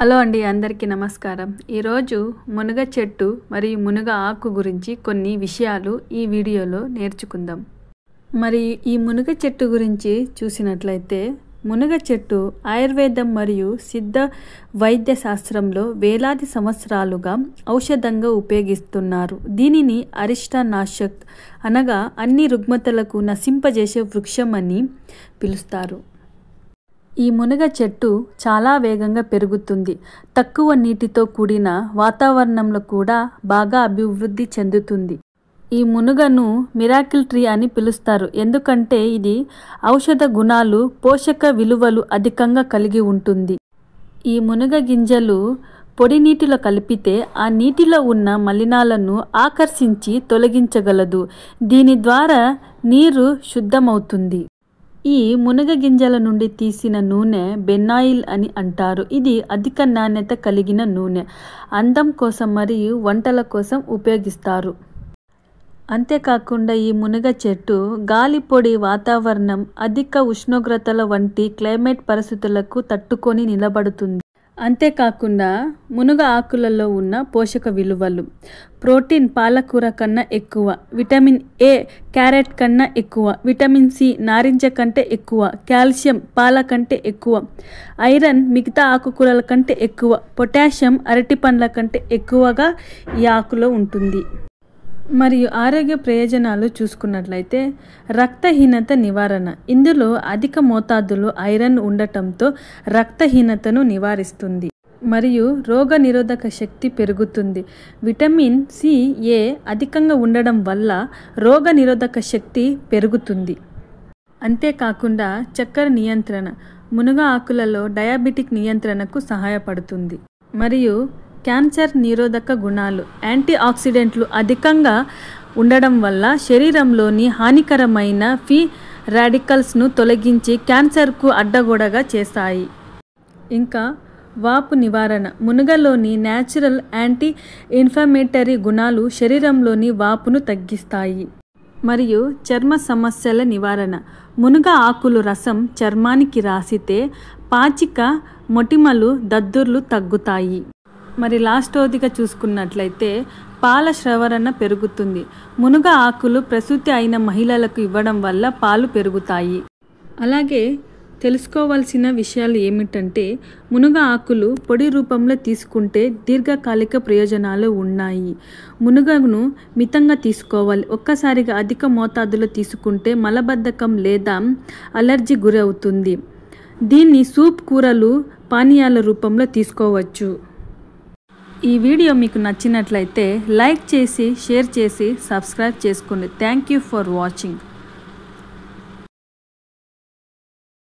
Hello అండి, అందరికీ నమస్కారం. ఈరోజు మునగ చెట్టు మరియు మునగ ఆకు గురించి కొన్ని విషయాలు ఈ వీడియోలో నేర్చుకుందాం. మరి ఈ మునగ చెట్టు గురించి చూసినట్లయితే మునగ చెట్టు ఆయుర్వేదం మరియు సిద్ధ వైద్య శాస్త్రంలో వేలాది సంవత్సరాలుగా ఔషధంగా ఉపయోగిస్తున్నారు. దీనిని అరిష్టనాశక్ అనగా అన్ని రుగ్మతలకు నశింపజేసే వృక్షం అని పిలుస్తారు. ఈ మునగ చెట్టు చాలా వేగంగా పెరుగుతుంది. తక్కువ నీటితో కూడిన వాతావరణంలో కూడా బాగా అభివృద్ధి చెందుతుంది. ఈ మునగను మిరాకిల్ ట్రీ అని పిలుస్తారు, ఎందుకంటే ఇది ఔషధ గుణాలు, పోషక విలువలు అధికంగా కలిగి ఉంటుంది. ఈ మునగ గింజలు పొడి నీటిలో కలిపితే ఆ నీటిలో ఉన్న మలినాలను ఆకర్షించి తొలగించగలదు. దీని ద్వారా నీరు శుద్ధమవుతుంది. ఈ మునగ గింజల నుండి తీసిన నూనె బెన్నాయిల్ అని అంటారు. ఇది అధిక నాణ్యత కలిగిన నూనె. అందం కోసం మరియు వంటల కోసం ఉపయోగిస్తారు. అంతేకాకుండా ఈ మునగ చెట్టు గాలి, పొడి వాతావరణం, అధిక ఉష్ణోగ్రతల వంటి క్లైమేట్ పరిస్థితులకు తట్టుకొని నిలబడుతుంది. అంతేకాకుండా మునగ ఆకులలో ఉన్న పోషక విలువలు: ప్రోటీన్ పాలకూర కన్నా ఎక్కువ, విటమిన్ ఏ క్యారెట్ కన్నా ఎక్కువ, విటమిన్ సి నారింజ కంటే ఎక్కువ, కాల్షియం పాల కంటే ఎక్కువ, ఐరన్ మిగతా ఆకుకూరల కంటే ఎక్కువ, పొటాషియం అరటి పండ్ల కంటే ఎక్కువగా ఈ ఆకులో ఉంటుంది. మరియు ఆరోగ్య ప్రయోజనాలు చూసుకున్నట్లయితే రక్తహీనత నివారణ. ఇందులో అధిక మోతాదులో ఐరన్ ఉండటంతో రక్తహీనతను నివారిస్తుంది మరియు రోగ నిరోధక శక్తి పెరుగుతుంది. విటమిన్ సి, ఏ అధికంగా ఉండడం వల్ల రోగ నిరోధక శక్తి పెరుగుతుంది. అంతేకాకుండా చక్కెర నియంత్రణ. మునగ ఆకులలో డయాబెటిక్ నియంత్రణకు సహాయపడుతుంది. మరియు క్యాన్సర్ నిరోధక గుణాలు. యాంటీ ఆక్సిడెంట్లు అధికంగా ఉండడం వల్ల శరీరంలోని హానికరమైన ఫ్రీ రాడికల్స్ను తొలగించి క్యాన్సర్కు అడ్డగోడగా చేస్తాయి. ఇంకా వాపు నివారణ. మునగలోని న్యాచురల్ యాంటీ ఇన్ఫ్లమేటరీ గుణాలు శరీరంలోని వాపును తగ్గిస్తాయి. మరియు చర్మ సమస్యల నివారణ. మునగ ఆకులు రసం చర్మానికి రాసితే పాచిక, మొటిమలు, దద్దుర్లు తగ్గుతాయి. మరి లాస్ట్గా చూసుకున్నట్లయితే పాల శ్రవరణ పెరుగుతుంది. మునగ ఆకులు ప్రసూతి అయిన మహిళలకు ఇవ్వడం వల్ల పాలు పెరుగుతాయి. అలాగే తెలుసుకోవాల్సిన విషయాలు ఏమిటంటే మునగ ఆకులు పొడి రూపంలో తీసుకుంటే దీర్ఘకాలిక ప్రయోజనాలు ఉన్నాయి. మునగను మితంగా తీసుకోవాలి. ఒక్కసారిగా అధిక మోతాదులో తీసుకుంటే మలబద్ధకం లేదా అలర్జీ గురవుతుంది. దీన్ని సూప్, కూరలు, పానీయాల రూపంలో తీసుకోవచ్చు. ఈ వీడియో మీకు నచ్చినట్లయితే లైక్ చేసి, షేర్ చేసి, సబ్స్క్రైబ్ చేసుకోండి. Thank you for watching.